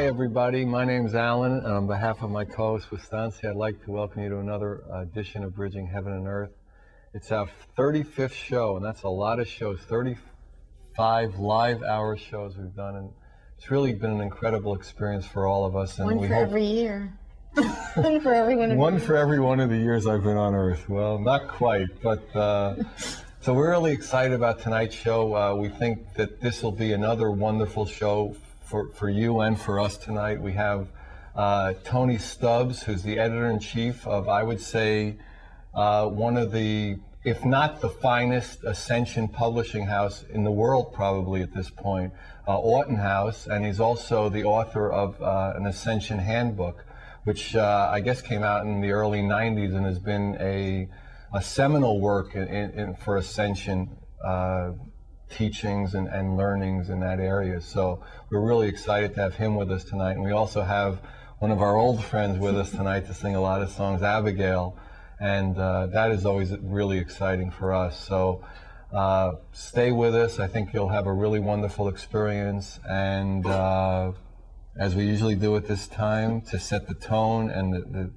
Hi, everybody. My name is Alan, and on behalf of my co-host, Stancy, I'd like to welcome you to another edition of Bridging Heaven and Earth. It's our 35th show, and that's a lot of shows, 35 live-hour shows we've done, and it's really been an incredible experience for all of us. And one for every year. One for every one of One for every one of the years I've been on Earth. Well, not quite, but so we're really excited about tonight's show. We think that this will be another wonderful show for you and for us tonight. We have Tony Stubbs, who's the editor-in-chief of, I would say, one of the, if not the finest Ascension publishing house in the world probably at this point, Oughten House, and he's also the author of an Ascension Handbook, which I guess came out in the early 90s and has been a seminal work for Ascension teachings and learnings in that area. So we're really excited to have him with us tonight. And we also have one of our old friends with us tonight to sing a lot of songs, Abigail. And that is always really exciting for us. So stay with us. I think you'll have a really wonderful experience. And as we usually do at this time, to set the tone and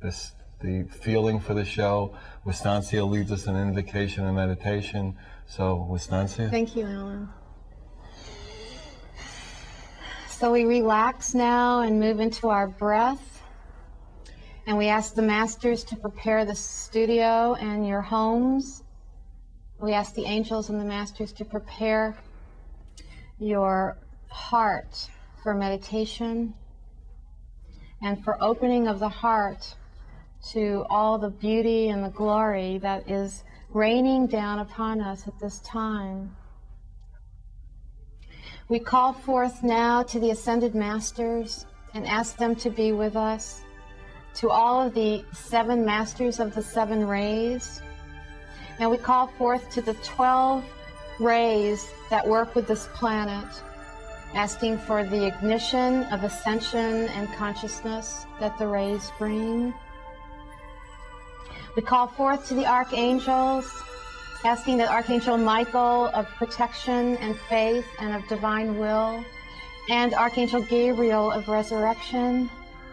the feeling for the show, Stancy leads us in invocation and meditation. So, Stancy. Thank you, Alan. So we relax now and move into our breath. And we ask the masters to prepare the studio and your homes. We ask the angels and the masters to prepare your heart for meditation and for opening of the heart to all the beauty and the glory that is raining down upon us at this time. We call forth now to the Ascended Masters and ask them to be with us, to all of the 7 masters of the 7 rays, and we call forth to the 12 rays that work with this planet, asking for the ignition of ascension and consciousness that the rays bring. We call forth to the archangels, asking that Archangel Michael of protection and faith and of divine will, and Archangel Gabriel of resurrection,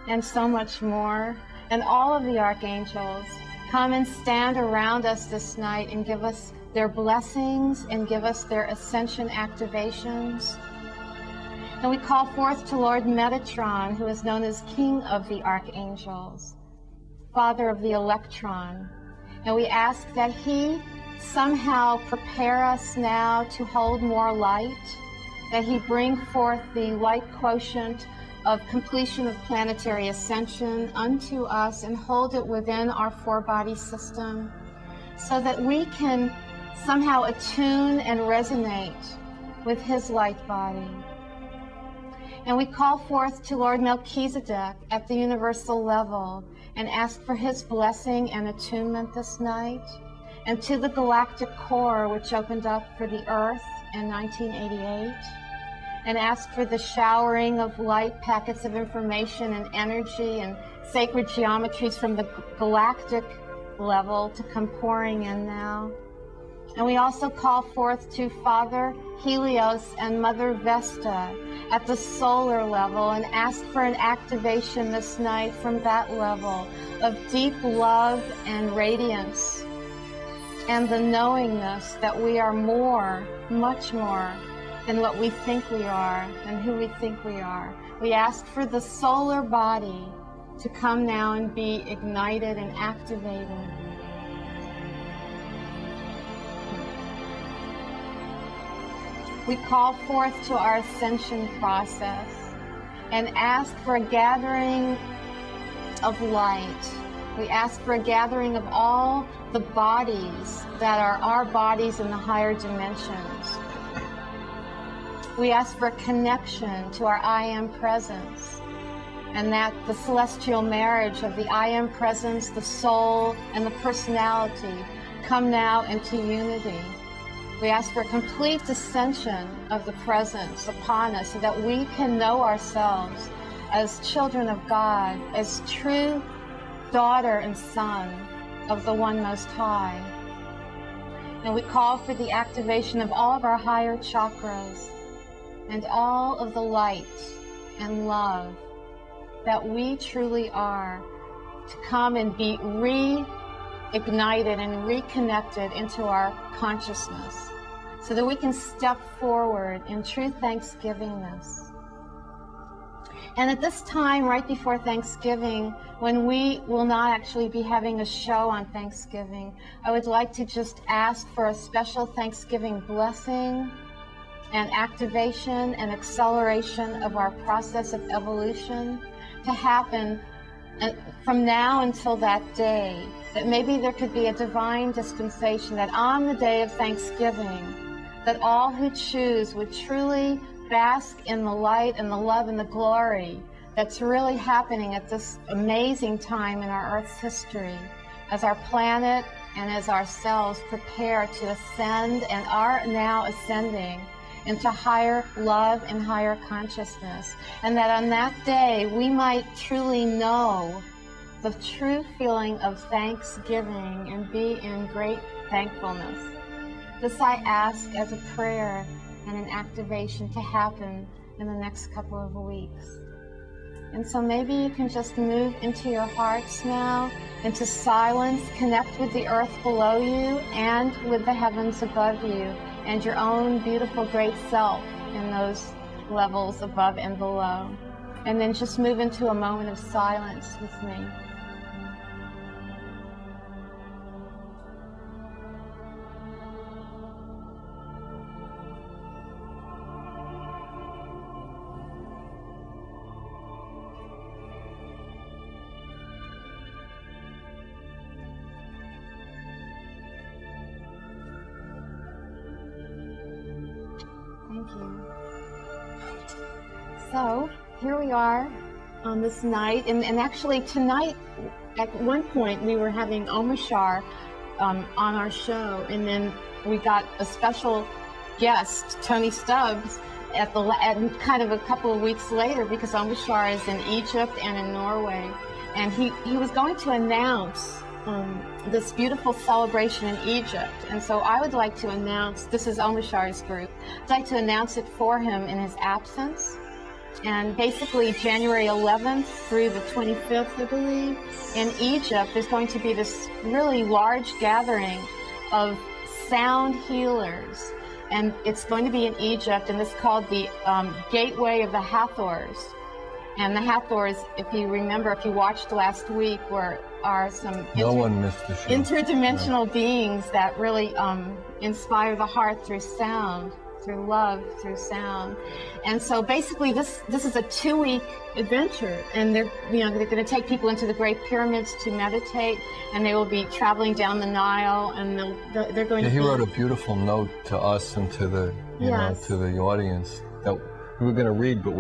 and so much more, and all of the archangels come and stand around us this night and give us their blessings and give us their ascension activations. And we call forth to Lord Metatron, who is known as King of the Archangels, Father of the Electron, and we ask that he somehow prepare us now to hold more light, that he bring forth the light quotient of completion of planetary ascension unto us and hold it within our 4-body system so that we can somehow attune and resonate with his light body. And we call forth to Lord Melchizedek at the universal level and ask for his blessing and attunement this night, and to the galactic core which opened up for the Earth in 1988, and ask for the showering of light packets of information and energy and sacred geometries from the galactic level to come pouring in now. And we also call forth to Father Helios and Mother Vesta at the solar level and ask for an activation this night from that level of deep love and radiance and the knowingness that we are more, much more than what we think we are and who we think we are. We ask for the solar body to come now and be ignited and activated. We call forth to our ascension process and ask for a gathering of light. We ask for a gathering of all the bodies that are our bodies in the higher dimensions. We ask for a connection to our I Am presence, and that the celestial marriage of the I Am presence, the soul, and the personality come now into unity. We ask for complete ascension of the presence upon us so that we can know ourselves as children of God, as true daughter and son of the One Most High. And we call for the activation of all of our higher chakras and all of the light and love that we truly are, to come and be reignited and reconnected into our consciousness, so that we can step forward in true thanksgivingness. And at this time, right before Thanksgiving, when we will not actually be having a show on Thanksgiving, I would like to just ask for a special Thanksgiving blessing and activation and acceleration of our process of evolution to happen from now until that day. That maybe there could be a divine dispensation that on the day of Thanksgiving, that all who choose would truly bask in the light and the love and the glory that's really happening at this amazing time in our Earth's history, as our planet and as ourselves prepare to ascend and are now ascending into higher love and higher consciousness. And that on that day, we might truly know the true feeling of thanksgiving and be in great thankfulness. This I ask as a prayer and an activation to happen in the next couple of weeks. And so maybe you can just move into your hearts now, into silence, connect with the earth below you and with the heavens above you, and your own beautiful great self in those levels above and below. And then just move into a moment of silence with me. Thank you. So here we are on this night, and actually tonight, at one point we were having Omashar on our show, and then we got a special guest, Tony Stubbs, at kind of a couple of weeks later, because Omashar is in Egypt and in Norway, and he was going to announce this beautiful celebration in Egypt. And so I would like to announce, this is Omashar's group, I'd like to announce it for him in his absence. And basically January 11th through the 25th, I believe, in Egypt, there's going to be this really large gathering of sound healers. And it's going to be in Egypt, and it's called the Gateway of the Hathors. And the Hathors, if you remember, if you watched last week, are some interdimensional beings that really inspire the heart through sound, through love, through sound. And so basically this is a 2-week adventure, and they're going to take people into the Great Pyramids to meditate, and they will be traveling down the Nile, and they're going to he wrote a beautiful note to us and to the to the audience that we were going to read, but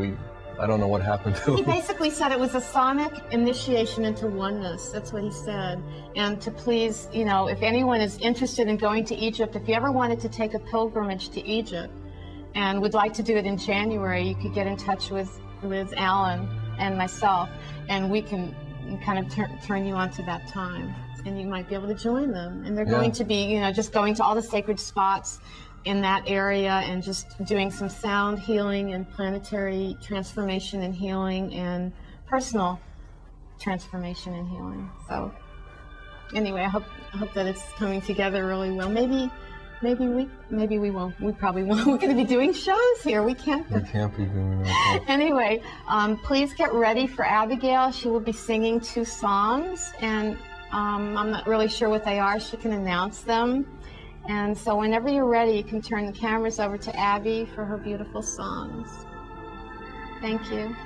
I don't know what happened to He it. basically said it was a sonic initiation into oneness. That's what he said. And to please, if anyone is interested in going to Egypt, if you ever wanted to take a pilgrimage to Egypt and would like to do it in January, you could get in touch with Alan and myself, and we can kind of turn you on to that time. And you might be able to join them. And they're going to be, just going to all the sacred spots in that area and just doing some sound healing and planetary transformation and healing and personal transformation and healing. So anyway, I hope that it's coming together really well. Maybe we won't. We probably won't. We're going to be doing shows here. We can't be doing that. Anyway, please get ready for Abigail. She will be singing 2 songs, and I'm not really sure what they are. She can announce them. And so whenever you're ready, you can turn the cameras over to Abby for her beautiful songs. Thank you.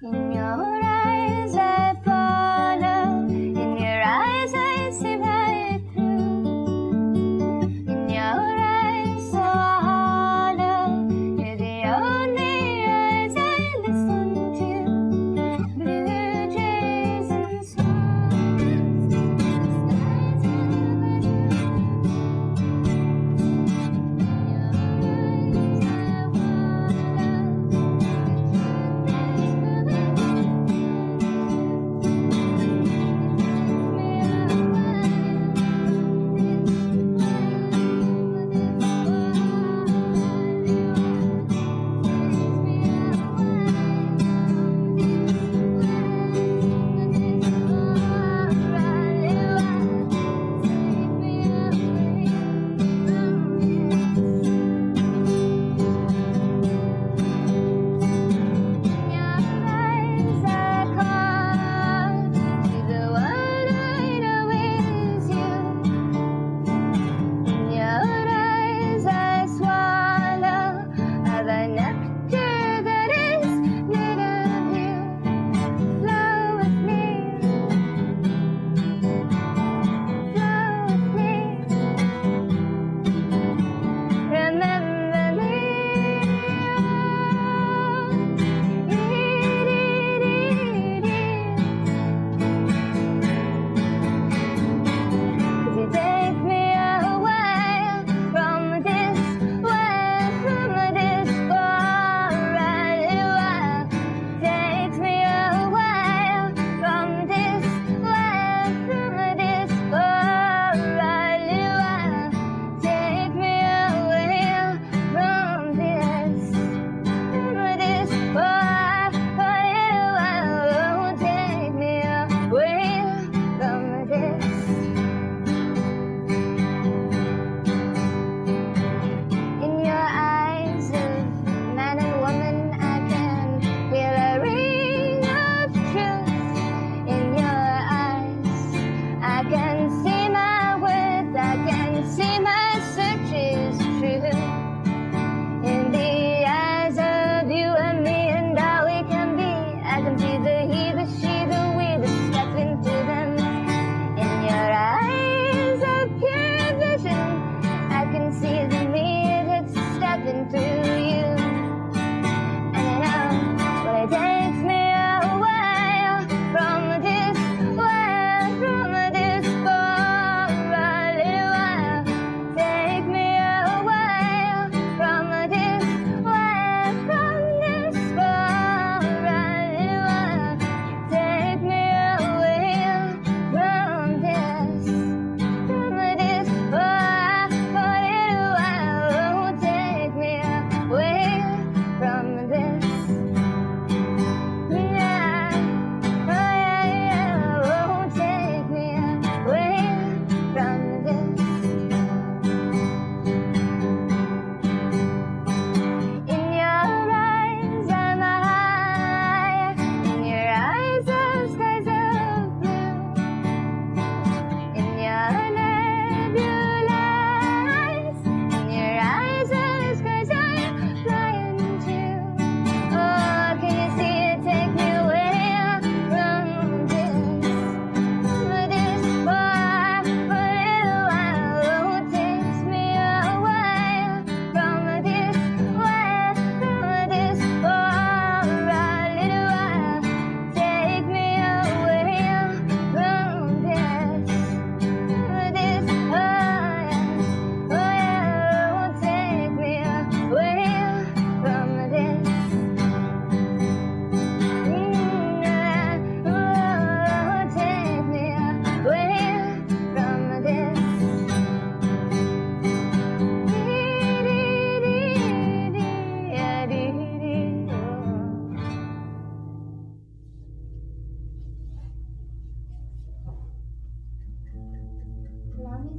In your eyes I follow, in your eyes I see right through. In your eyes so hollow, you're the only eyes I listen to. Blue jays and snow.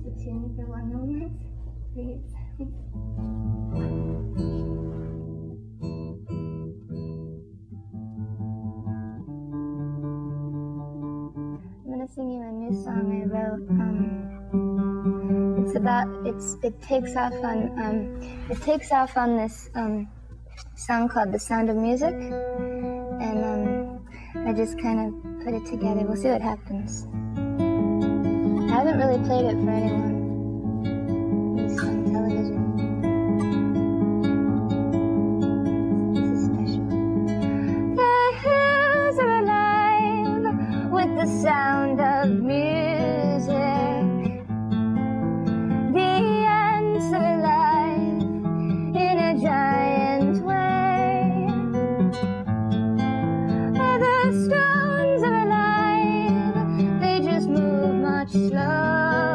the tune for one moment, please. I'm gonna sing you a new song I wrote. It takes off on this song called "The Sound of Music," and I just kind of put it together. We'll see what happens. I haven't really played it for anyone, at least on television. This is special. The hills are alive with the sound of music. The ants are alive in a giant way. The stones are alive, they just move much slower.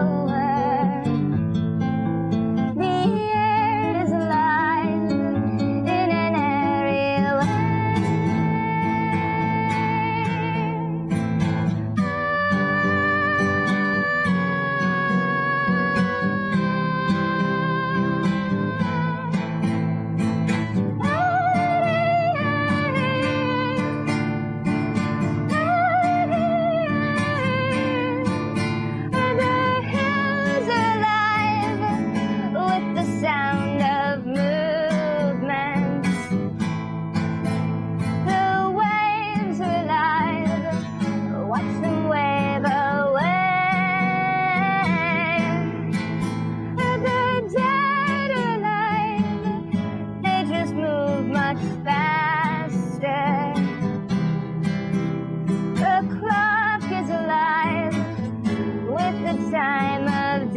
The air is alive in an airy way. Time of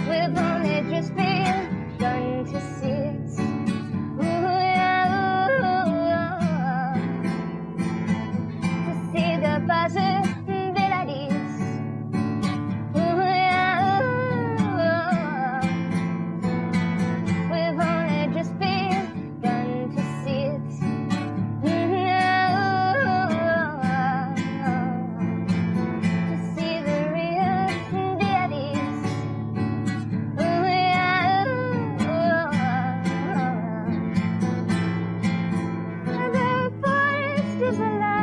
we've only just begun to see it. To see the possibilities. We've only just begun to see it. To see the real deities. The forest is alive.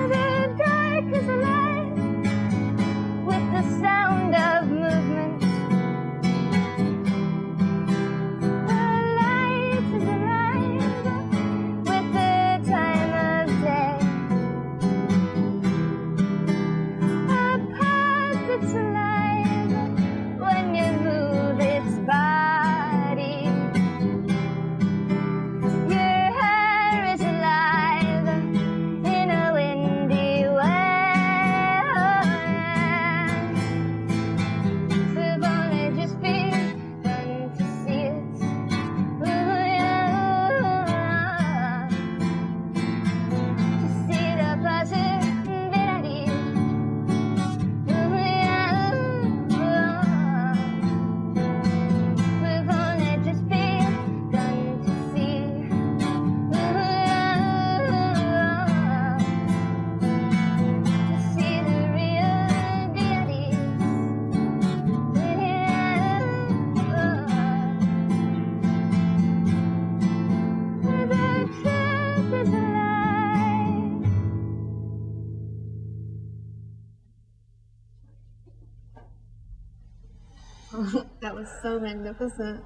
The dark is alive with the sound of movement. The light is alive with the time of day. A path that's alive when you move its body. Your hair is alive in a windy way. We've only just begun to see it. To see the possibilities. We've only just begun to see. To see the real deities. The truth is alive. That was so magnificent.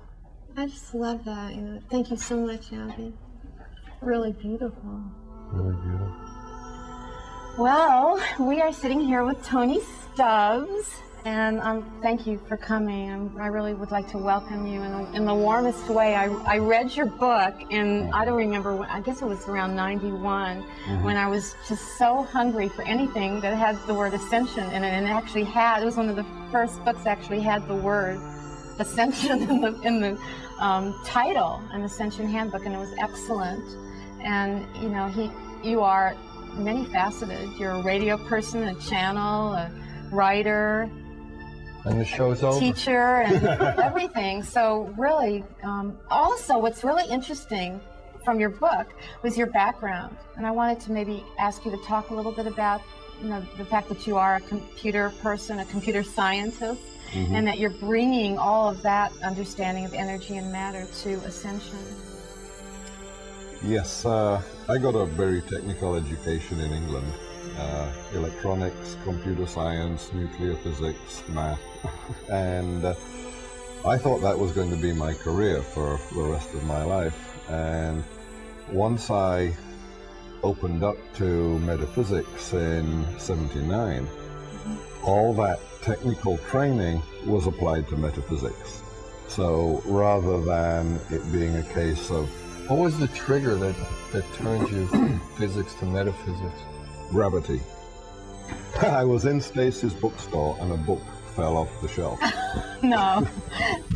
I just love that. Thank you so much, Abby. Really beautiful. Really beautiful. Well, we are sitting here with Tony Stubbs, and thank you for coming. I really would like to welcome you in the warmest way. I read your book, and I don't remember when, I guess it was around 91, when I was just so hungry for anything that had the word Ascension in it, and it actually had, it was one of the first books that actually had the word Ascension in the title, an Ascension Handbook, and it was excellent. And you know, you are many faceted. You're a radio person, a channel, a writer, And the show's over. teacher, and everything. So really, also what's really interesting from your book was your background. And I wanted to maybe ask you to talk a little bit about, you know, the fact that you are a computer person, a computer scientist, and that you're bringing all of that understanding of energy and matter to Ascension. Yes, I got a very technical education in England. Electronics, computer science, nuclear physics, math. And I thought that was going to be my career for the rest of my life. And once I opened up to metaphysics in '79, all that technical training was applied to metaphysics. So rather than it being a case of What was the trigger that turned you from physics to metaphysics? gravity. I was in Stacy's bookstore and a book fell off the shelf. No.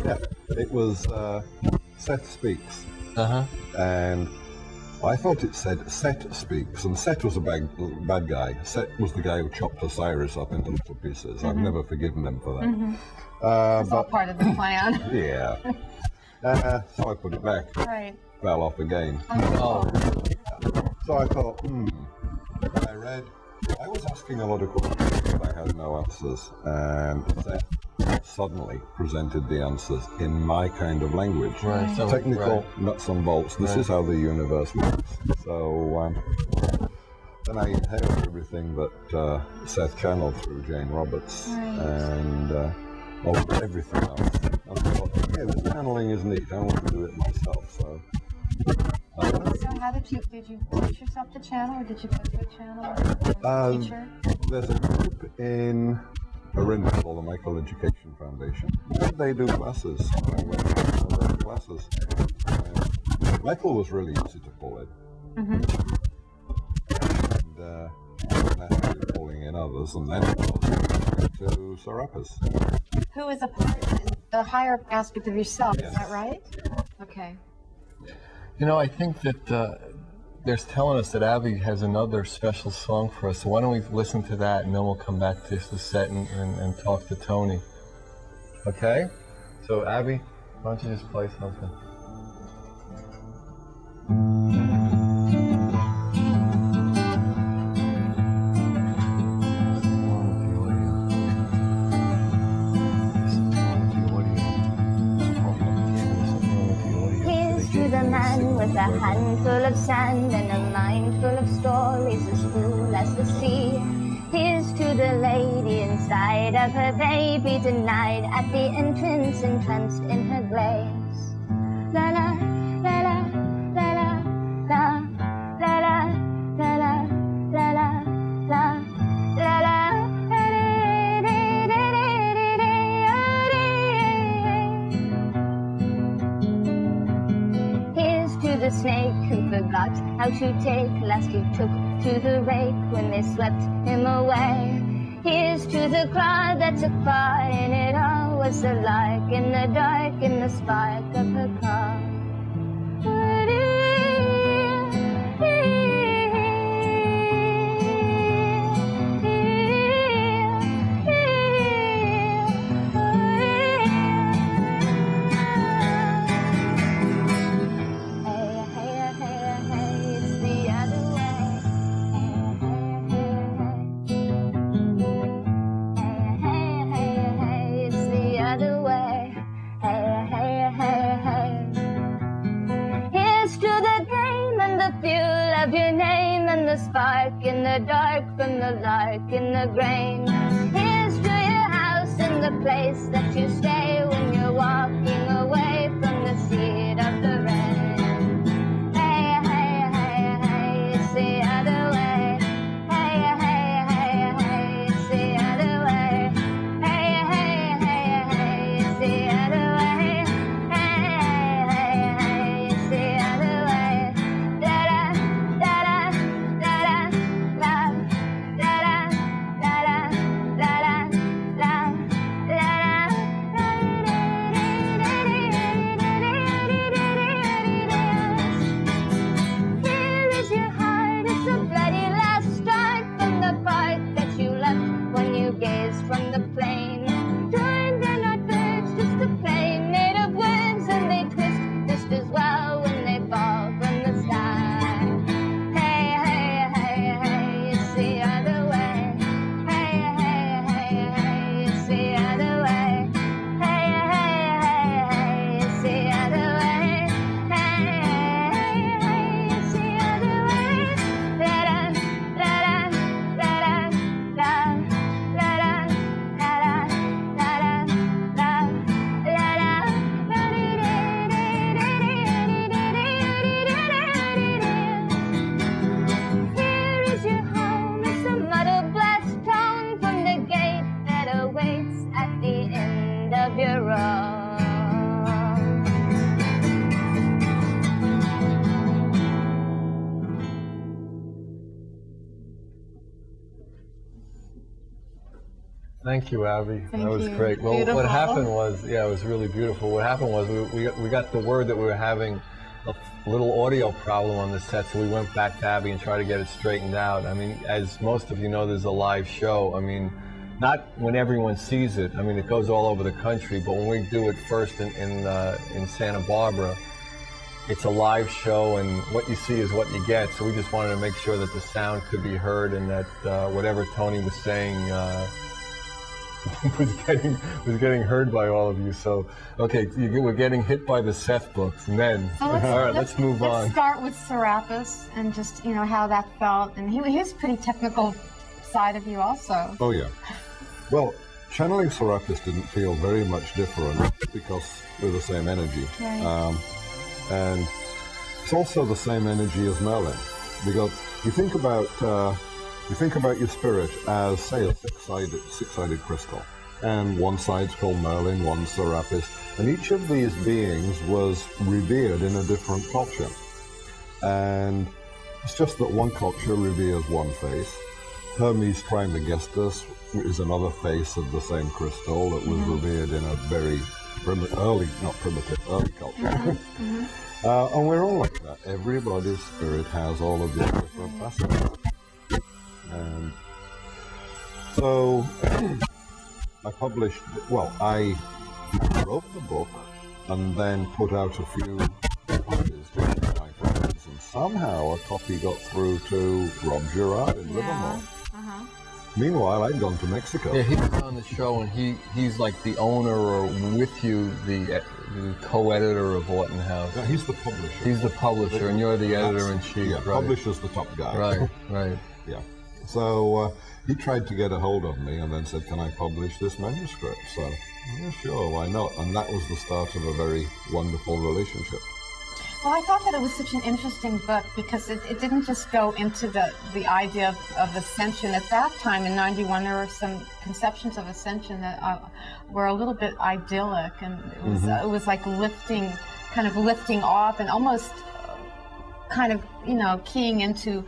Yeah, it was Seth Speaks. Uh-huh. And I thought it said Set Speaks, and Set was a bad guy. Set was the guy who chopped Osiris up into little pieces. I've never forgiven him for that. It's all part of the plan. Yeah. So I put it back. Right. Fell off again. Oh, So I thought, I was asking a lot of questions, but I had no answers. And Seth suddenly presented the answers in my kind of language. right. So, Technical, right. nuts and bolts. This is how the universe works. So then I inhaled everything that Seth channeled through Jane Roberts and everything else. I thought, yeah, this channeling is neat. I want to do it myself. So. So how did you teach yourself to channel, or did you go to a channel or a teacher? There's a group in Orinda called the Michael Education Foundation. They do classes. I went to those classes. Michael was really easy to pull in. And naturally pulling in others, and then to Serapis. Who is a higher aspect of yourself, is Yes. that right? Okay. You know, I think that they're telling us that Abby has another special song for us. So why don't we listen to that, and then we'll come back to the set and talk to Tony. Okay? So Abby, why don't you just play something? Here's to the man with a handful of sand and a mind full of stories as cool as the sea. Here's to the lady inside of her baby, denied at the entrance, entranced in her glaze. La la la la la la la la la la la la la la la. The snake who forgot how to take, last he took to the rake when they swept him away. Here's to the crowd that took part in it all, was the lark in the dark, in the spark of her call. In the dark from the lark in the grain. Here's to your house and the place that you stay when you're walking away from the seed of the rain. Hey, hey, hey, hey, it's the other way. Hey, hey, hey, hey, it's the other way. Hey, hey, hey, hey, it's the other way. Hey, hey, hey, it's the other way. Da da da da da da. Thank you, Abby. Thank that was you. great. Well, Beautiful. what happened was, yeah, it was really beautiful. What happened was we got the word that we were having a little audio problem on the set, so we went back to Abby and tried to get it straightened out. I mean, as most of you know, there's a live show. I mean, not when everyone sees it. I mean, it goes all over the country, but when we do it first in Santa Barbara, it's a live show, and what you see is what you get. So we just wanted to make sure that the sound could be heard, and that whatever Tony was saying was getting heard by all of you. So, okay, we're getting hit by the Seth books, and then all right, let's move on. Let's start with Serapis and just how that felt, and his pretty technical side of you also. Oh yeah. Well, channeling Serapis didn't feel very much different because we're the same energy. Right. And it's also the same energy as Merlin, because you think about your spirit as, say, a six-sided crystal, and one side's called Merlin, one's Serapis, and each of these beings was revered in a different culture. And it's just that one culture reveres one face. Hermes Trismegistus is another face of the same crystal that was revered in a very early culture. And we're all like that. Everybody's spirit has all of these different facets. And so I wrote the book and then put out a few copies to my friends, and somehow a copy got through to Rob Girard in Livermore. Meanwhile, I'd gone to Mexico. Yeah, he was on the show, and he's like the owner, or with you, the co-editor of Oughten House. No, he's the publisher. He's the publisher, and you're the editor-in-chief. Yeah, right? Publisher's the top guy. Right, right. Yeah. So he tried to get a hold of me and then said, "Can I publish this manuscript?" So, yeah, sure, why not? And that was the start of a very wonderful relationship. Well, I thought that it was such an interesting book because it didn't just go into the idea of ascension. At that time, in '91, there were some conceptions of ascension that were a little bit idyllic, and it was like lifting off, and almost kind of keying into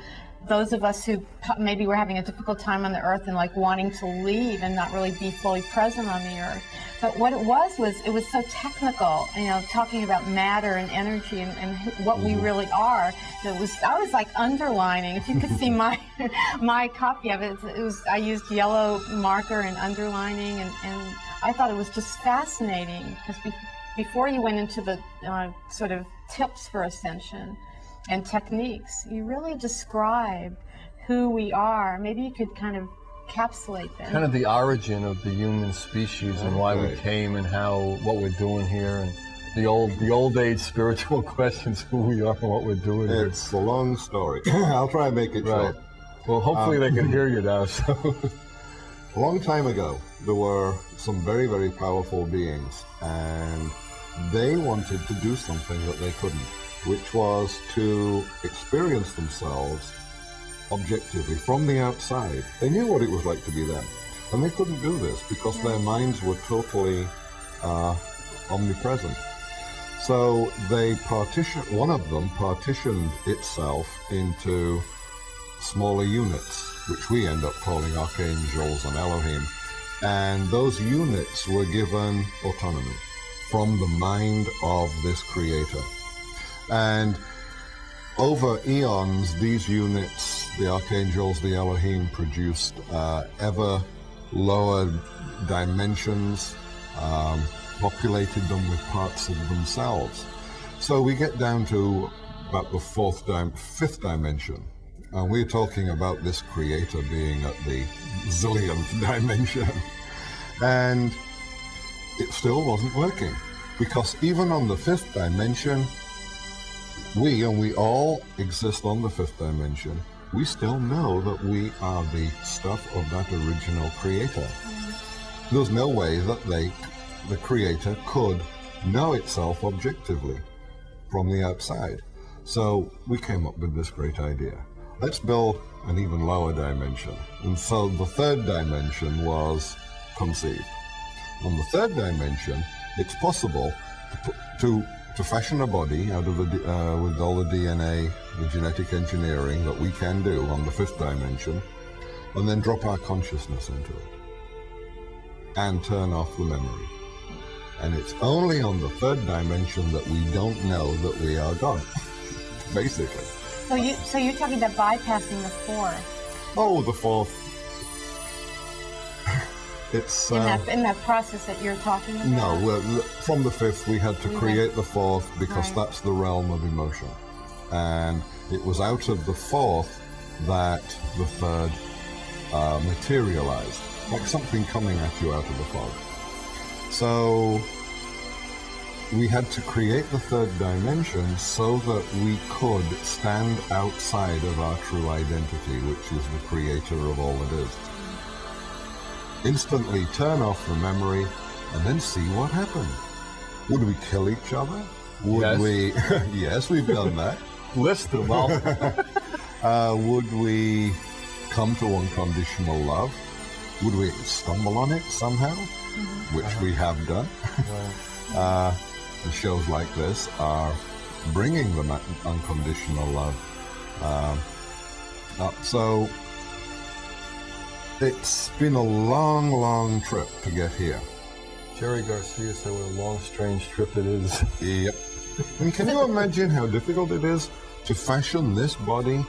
those of us who maybe were having a difficult time on the earth and like wanting to leave and not really be fully present on the earth. But what it was so technical, talking about matter and energy and what we really are. I was like underlining. If you could see my copy of it, I used yellow marker and underlining, and I thought it was just fascinating because before you went into the sort of tips for ascension and techniques, you really described who we are. Maybe you could kind of encapsulate them. Kind of the origin of the human species and why we came and what we're doing here, and the old age spiritual questions, who we are and what we're doing here. It's a long story. I'll try and make it short. Well, hopefully they can hear you now. So. A long time ago, there were some very, very powerful beings, and they wanted to do something that they couldn't, which was to experience themselves objectively from the outside. They knew what it was like to be them, and they couldn't do this because their minds were totally omnipresent. So one of them partitioned itself into smaller units, which we end up calling archangels and Elohim, and those units were given autonomy from the mind of this creator. And over eons, these units, the archangels, the Elohim, produced ever lower dimensions, populated them with parts of themselves. So we get down to about the fifth dimension, and we're talking about this creator being at the zillionth dimension. And it still wasn't working, because even on the fifth dimension, we all exist on the fifth dimension. We still know that we are the stuff of that original creator. There's no way that the creator could know itself objectively from the outside. So we came up with this great idea. Let's build an even lower dimension. And so the third dimension was conceived. On the third dimension, it's possible to fashion a body out of with all the DNA, the genetic engineering that we can do on the fifth dimension, and then drop our consciousness into it. and turn off the memory. And it's only on the third dimension that we don't know that we are God, basically. So you're talking about bypassing the fourth. Oh, the fourth. It's In that process that you're talking about? no, from the fifth we had to create the fourth because Right. that's the realm of emotion. And it was out of the fourth that the third materialized, like something coming at you out of the fog. So we had to create the third dimension so that we could stand outside of our true identity, which is the creator of all that is. Instantly turn off the memory and then see what happened. Would we kill each other? Would Yes. we? Yes, we've done that. List them all. Would we come to unconditional love? Would we stumble on it somehow? Which we have done. The shows like this are bringing the unconditional love up. So it's been a long, long trip to get here. Jerry Garcia said what a long, strange trip it is. Yep. And can you imagine how difficult it is to fashion this body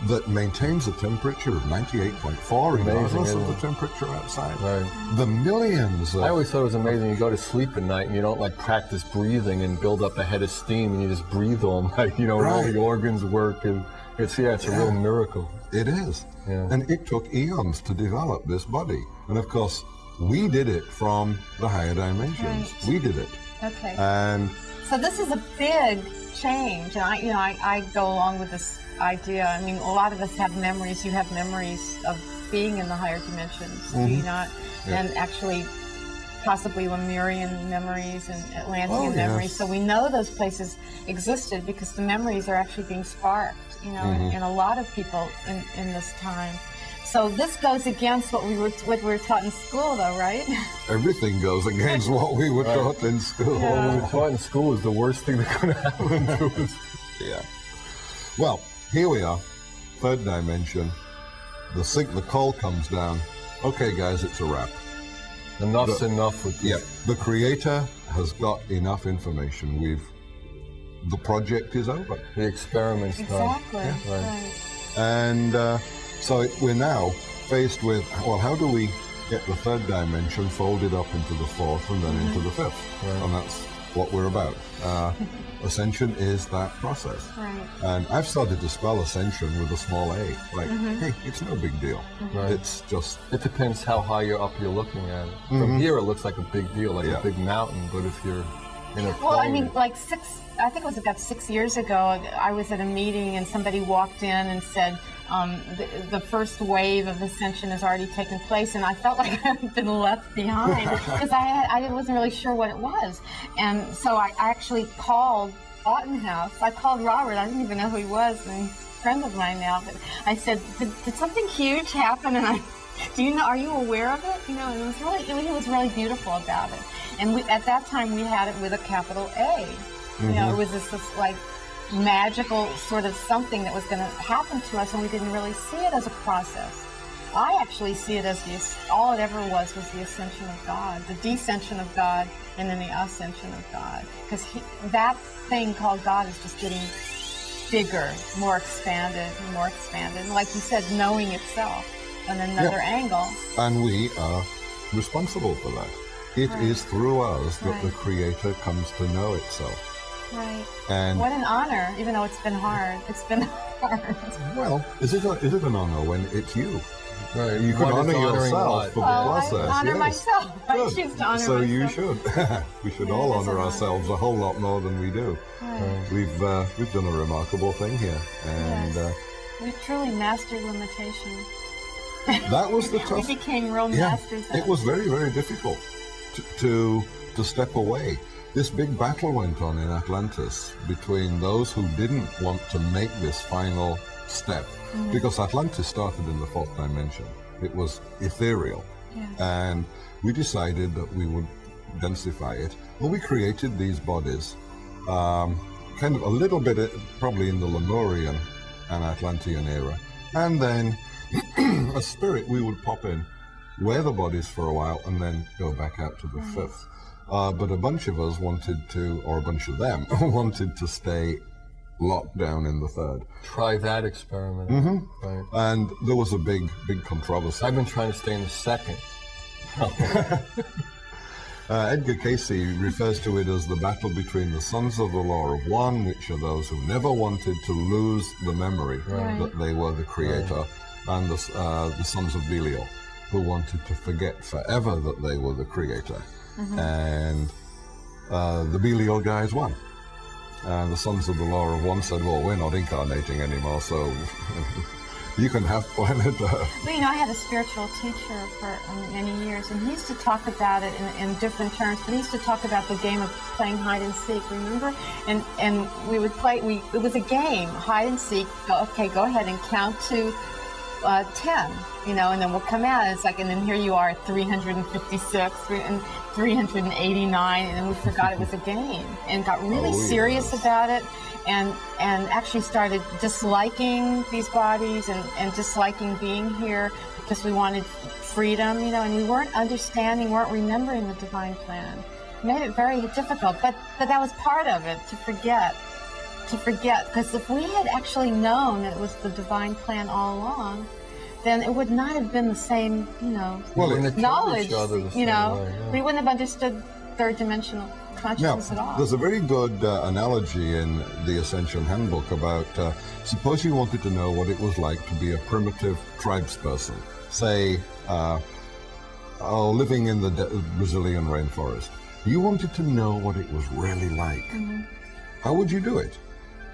that maintains a temperature of 98.4 regardless Amazing, of the isn't it? temperature outside? Right. The millions of... I always thought it was amazing. You go to sleep at night and you don't like practice breathing and build up a head of steam and you just breathe all night, you know, and all Right. the organs work. And it's a real miracle. It is. Yeah. And it took eons to develop this body. And of course, we did it from the higher dimensions. Right. We did it. Okay. And So this is a big change, and I go along with this idea. I mean, a lot of us have memories. You have memories of being in the higher dimensions, do you not? Yeah. And actually, possibly Lemurian memories and Atlantean Oh, memories. yes. So we know those places existed because the memories are actually being sparked, you know, in a lot of people in this time. So this goes against what we were taught in school, though, right? everything goes against what we were taught in school. What we were taught in school is the worst thing that could happen to us. Yeah. Well, here we are, third dimension. The call comes down. Okay, guys, it's a wrap. Enough's enough with this. Yeah, the creator has got enough information. The project is over. The experiment's done. Exactly. Right. And so we're now faced with, well, how do we get the third dimension folded up into the fourth and then into the fifth? Right. And that's what we're about. Ascension is that process. Right. And I've started to spell ascension with a small a. Like, hey, it's no big deal. Right. It's just, It depends how high you're looking at it. From here, it looks like a big deal, like Yeah. a big mountain. But if you're in a Well, I plane- mean, like I think it was about 6 years ago, I was at a meeting and somebody walked in and said, the first wave of ascension has already taken place, and I felt like I had been left behind because I wasn't really sure what it was. And so I actually called Oughten House. I called Robert. I didn't even know who he was, and he's a friend of mine now. But I said, did something huge happen? And are you aware of it? You know, and he was really beautiful about it. And at that time, we had it with a capital A. You know, it was this like magical sort of something that was going to happen to us, and we didn't really see it as a process. I actually see it as all it ever was the ascension of God, the descension of God, and then the ascension of God. Because that thing called God is just getting bigger, more expanded, and more expanded. And like you said, knowing itself on another angle. and we are responsible for that. It is through us that the Right. creator comes to know itself. Right. And What an honor, even though it's been hard. It's been hard. well, is it an honor when it's you? right, You could what honor is honoring yourself what? for the Well, process. I honor yes. myself. I Good. choose to honor so myself. you should. We should all it is honor an honor. ourselves a whole lot more than we do. Right. We've done a remarkable thing here, and Yes. We truly mastered limitation. that was the We tough. became real Yeah, masters of it was very, very difficult to step away. This big battle went on in Atlantis between those who didn't want to make this final step, because Atlantis started in the fourth dimension. It was ethereal, Yes. and we decided that we would densify it. Well, we created these bodies, kind of a little bit, probably in the Lemurian and Atlantean era, and then a spirit we would pop in wear the bodies for a while, and then go back out to the fifth. But a bunch of us wanted to, or a bunch of them, wanted to stay locked down in the third. Try that experiment. Right. And there was a big controversy. I've been trying to stay in the second. Edgar Casey refers to it as the battle between the sons of the law of one, which are those who never wanted to lose the memory that they were the creator, and the sons of Belial, who wanted to forget forever that they were the creator. And the Belial guys won. And the sons of the law of one said, well, we're not incarnating anymore, so you can have planet Earth. Well, you know, I had a spiritual teacher for many years, and he used to talk about it in different terms, but he used to talk about the game of playing hide and seek, remember? And we would play, it was a game, hide and seek. Okay, go ahead and count to 10, you know, and then we'll come out, and it's like, and then here you are at 356 and 389, and we forgot it was a game, and got really serious about it, and actually started disliking these bodies and disliking being here because we wanted freedom, you know, and we weren't understanding, weren't remembering the divine plan. It made it very difficult, but that was part of it, to forget, because if we had actually known that it was the divine plan all along, then it would not have been the same, you know, knowledge, you know, we wouldn't have understood third dimensional consciousness at all. There's a very good analogy in the Ascension Handbook about, suppose you wanted to know what it was like to be a primitive tribesperson, say, living in the Brazilian rainforest. You wanted to know what it was really like. How would you do it?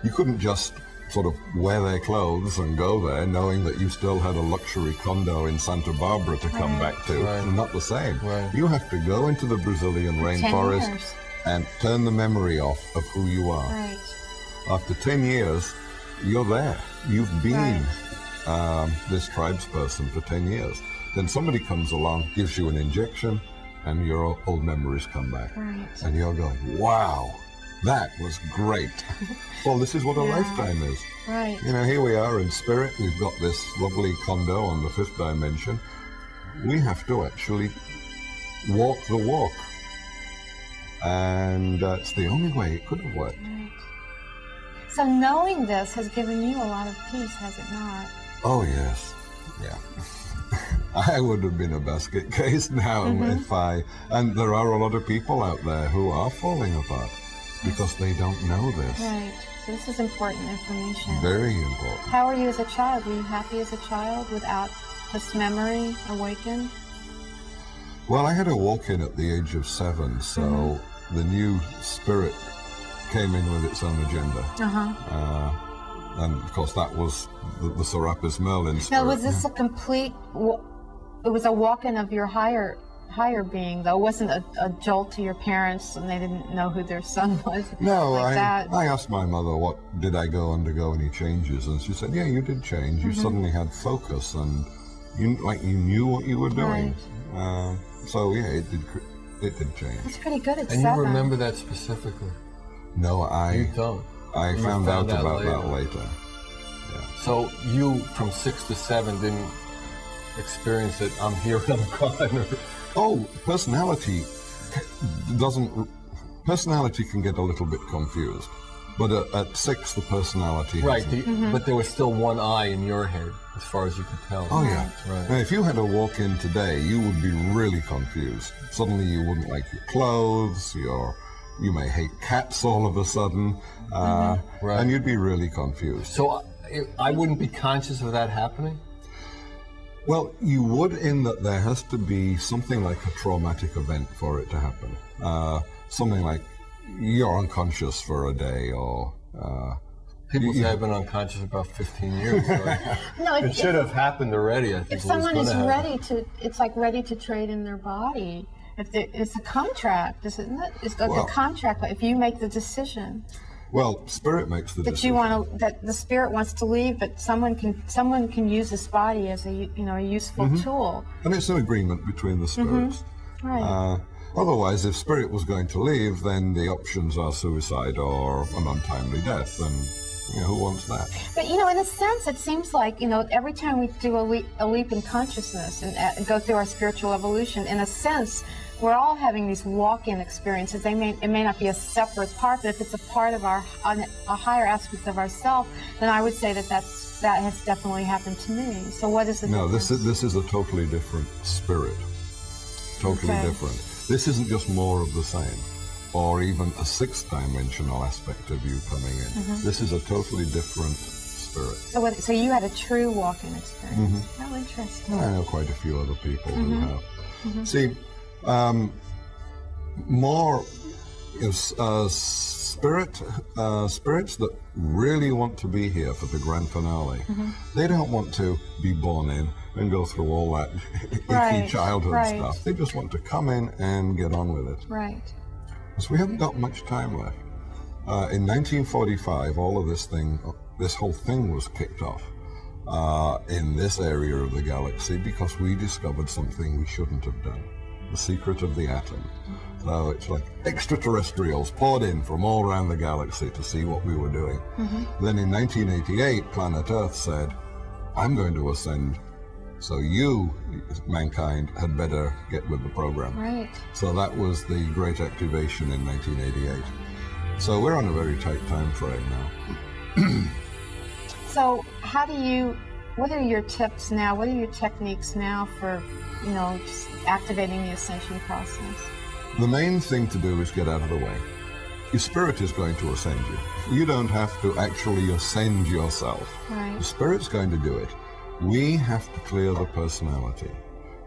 You couldn't just sort of wear their clothes and go there knowing that you still had a luxury condo in Santa Barbara to come back to. Not the same. You have to go into the Brazilian rainforest and turn the memory off of who you are. After 10 years, you're there. You've been this tribesperson for 10 years. Then somebody comes along, gives you an injection, and your old memories come back. And you're going, wow. That was great. Well, this is what a lifetime is. You know, here we are in spirit. We've got this lovely condo on the fifth dimension. We have to actually walk the walk. And it's the only way it could have worked. So knowing this has given you a lot of peace, has it not? Oh, yes. Yeah. I would have been a basket case now if and there are a lot of people out there who are falling apart. Because they don't know this. So this is important information. Very important. How were you as a child? Were you happy as a child without this memory awakened? Well, I had a walk-in at the age of 7, so the new spirit came in with its own agenda. And of course that was the Serapis Merlin spirit. Now, was this a complete, it was a walk-in of your higher being, though? It wasn't a jolt to your parents and they didn't know who their son was? No, I asked my mother, what did I undergo any changes? And she said, yeah, you did change. You suddenly had focus and you knew what you were doing. So yeah, it did change. That's pretty good at 7. And you remember that specifically? No, You don't. I found out about that later. So you, from 6 to 7, didn't experience it, I'm here and I'm gone? Oh, personality can get a little bit confused. But at 6, the personality but there was still one eye in your head, as far as you could tell. Oh, yeah. Now, if you had a walk-in today, you would be really confused. Suddenly you wouldn't like your clothes, you may hate cats all of a sudden, and you'd be really confused. So I wouldn't be conscious of that happening? Well, you would, in that there has to be something like a traumatic event for it to happen. Something like you're unconscious for a day, or... People say I've been unconscious about 15 years. No, it should have happened already, I think. If someone is ready to, it's like ready to trade in their body. It's a contract, isn't it? It's like a contract, if you make the decision. Well, spirit makes the decision. That the spirit wants to leave, but someone can use this body as a useful tool. And it's an agreement between the spirits. Otherwise, if spirit was going to leave, then the options are suicide or an untimely death, and You know, who wants that? But, you know, in a sense, it seems like, you know, every time we do a leap in consciousness and go through our spiritual evolution, in a sense, we're all having these walk-in experiences. It may not be a separate part, but if it's a part of a higher aspect of ourself, then I would say that that has definitely happened to me. So what is the difference? No, this is a totally different spirit. Totally different. This isn't just more of the same, or even a sixth-dimensional aspect of you coming in. This is a totally different spirit. So you had a true walk-in experience. How interesting. I know quite a few other people who have. See, more spirits that really want to be here for the grand finale. They don't want to be born in and go through all that icky childhood stuff. They just want to come in and get on with it. Right. So we haven't got much time left. In 1945, all of this whole thing was kicked off in this area of the galaxy because we discovered something we shouldn't have done. The secret of the atom. So it's like extraterrestrials poured in from all around the galaxy to see what we were doing. Then in 1988, planet Earth said, I'm going to ascend, so you, mankind, had better get with the program. Right. So that was the great activation in 1988. So we're on a very tight time frame now. So what are your tips now? What are your techniques now for, you know, just activating the ascension process? The main thing to do is get out of the way. Your spirit is going to ascend you. You don't have to actually ascend yourself. Right. The spirit's going to do it. We have to clear the personality.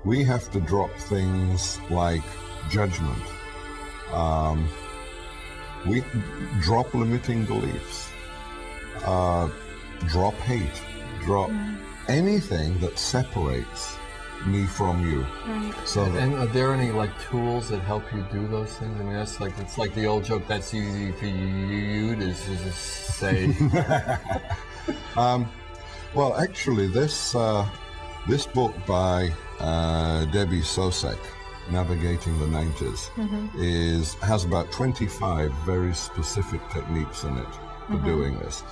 We have to drop things like judgment. We drop limiting beliefs. Drop hate. Drop anything that separates me from you. Right. So And are there any like tools that help you do those things? I mean, it's like the old joke, that's easy for you to just say. Well, actually, this book by Debbie Sosek, Navigating the 90s, has about 25 very specific techniques in it for doing this.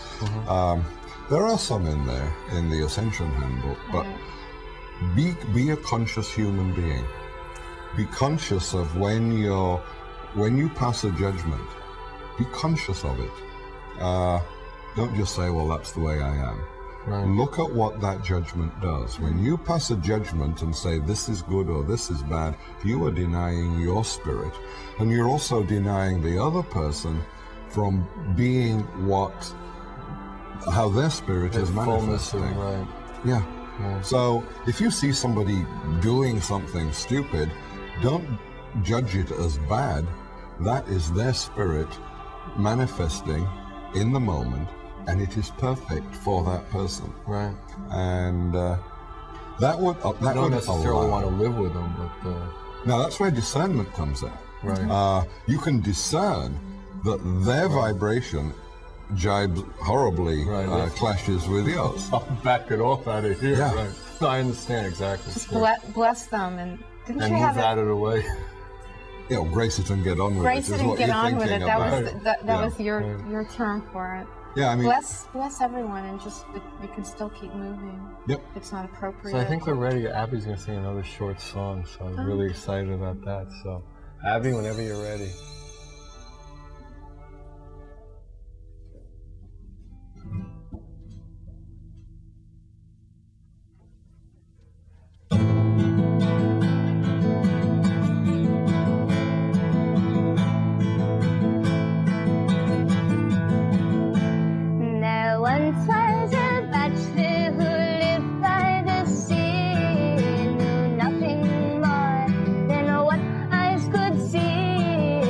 There are some in there in the Ascension Handbook, but be a conscious human being. Be conscious of when you pass a judgment. Be conscious of it. Don't just say, well, that's the way I am. Right. Look at what that judgment does. When you pass a judgment and say this is good or this is bad, you are denying your spirit, and you're also denying the other person from being how their spirit is manifesting. Right. Yeah. So if you see somebody doing something stupid, don't judge it as bad. That is their spirit manifesting in the moment, and it is perfect for that person. Right. And that would You don't necessarily want to live with them, but now that's where discernment comes in. right. You can discern that their vibration jibes horribly, clashes with yours. I'll back it off out of here. Yeah. Right. No, I understand exactly. Just bless them and And move out of the way. You know, grace it and get on with Grace it. it Is and what get you're on with thinking it. That about. was your term for it. Yeah, I mean, Bless everyone, and just we can still keep moving. Yep. If it's not appropriate. So I think we're ready. Abby's going to sing another short song, so I'm really excited about that. So, Abby, whenever you're ready. There once was a bachelor who lived by the sea, knew nothing more than what eyes could see.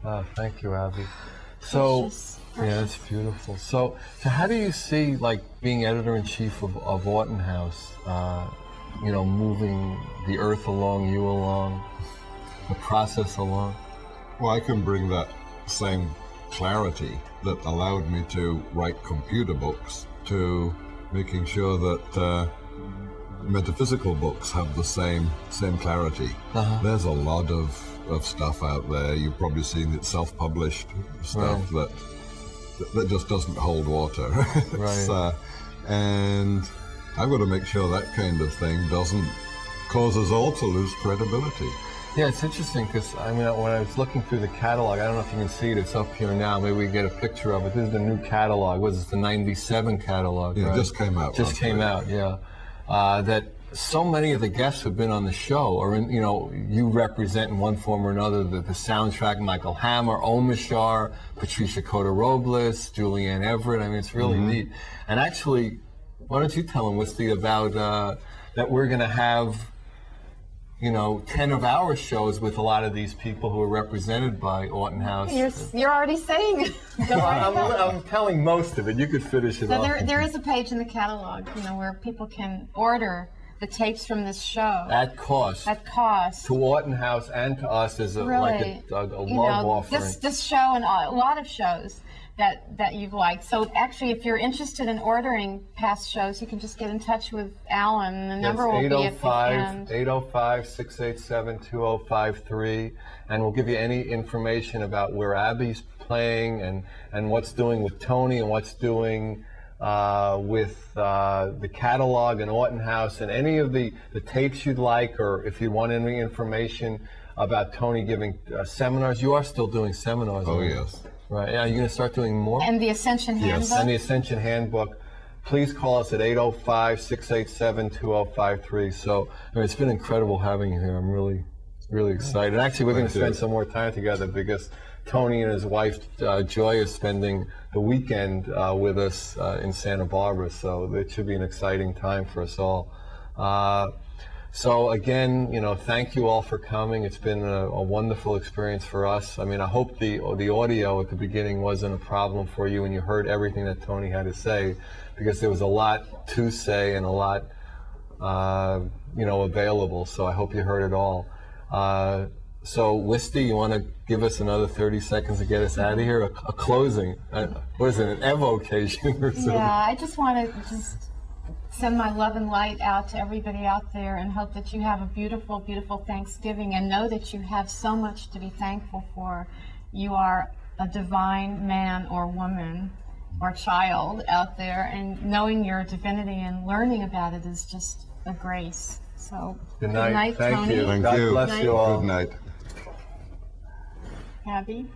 Oh, thank you, Abby. So, Precious, yeah, it's beautiful. So how do you see, like, being editor-in-chief of Oughten House, you know, moving the earth along, you along, the process along? Well, I can bring that same clarity that allowed me to write computer books to making sure that metaphysical books have the same clarity. There's a lot of stuff out there. You've probably seen it, self-published stuff that just doesn't hold water. Right. And I've got to make sure that kind of thing doesn't cause us all to lose credibility. Yeah, it's interesting because, I mean, when I was looking through the catalog, I don't know if you can see it, it's up here now, maybe we can get a picture of it. This is the new catalog. What is this, the 97 catalog, Yeah, right? it just came out. Just came out, yeah. That so many of the guests who've been on the show, or you know, you represent in one form or another the soundtrack. Michael Hammer, Omishar, Patricia Cota-Robles, Julianne Everett. I mean, it's really neat. And actually, why don't you tell them, Wisty, about that we're going to have, you know, 10 of our shows with a lot of these people who are represented by Oughten House. You're already saying it. Go right ahead. I'm telling most of it. You could finish it So off. there is a page in the catalog, you know, where people can order the tapes from this show At cost. at cost. To Oughten House and to us as a, Really, like a love you know, offering. this show and a lot of shows that you've liked. So actually, if you're interested in ordering past shows, you can just get in touch with Alan. The number will be at the end. 805-687-2053, and we'll give you any information about where Abby's playing and what's doing with Tony and what's doing with the catalog and Oughten House and any of the tapes you'd like, or if you want any information about Tony giving seminars. You are still doing seminars. Oh, aren't you? yes. Right. Yeah, you're going to start doing more? And the Ascension Handbook. And the Ascension Handbook. Please call us at 805-687-2053. So, I mean, it's been incredible having you here. I'm really, really excited. Actually, we're going to Thank you. spend some more time together because Tony and his wife, Joy, is spending the weekend with us in Santa Barbara. So it should be an exciting time for us all. So again, you know, thank you all for coming. It's been a wonderful experience for us. I mean, I hope the audio at the beginning wasn't a problem for you and you heard everything that Tony had to say, because there was a lot to say and a lot, you know, available. So I hope you heard it all. So, Wisty, you want to give us another 30 seconds to get us out of here? A closing? What is it, an evocation or something? Yeah, I just want to send my love and light out to everybody out there and hope that you have a beautiful, beautiful Thanksgiving and know that you have so much to be thankful for. You are a divine man or woman or child out there, and knowing your divinity and learning about it is just a grace. So, Good night. Thank Tony. you. Thank God you. bless you all. Good night. Abby.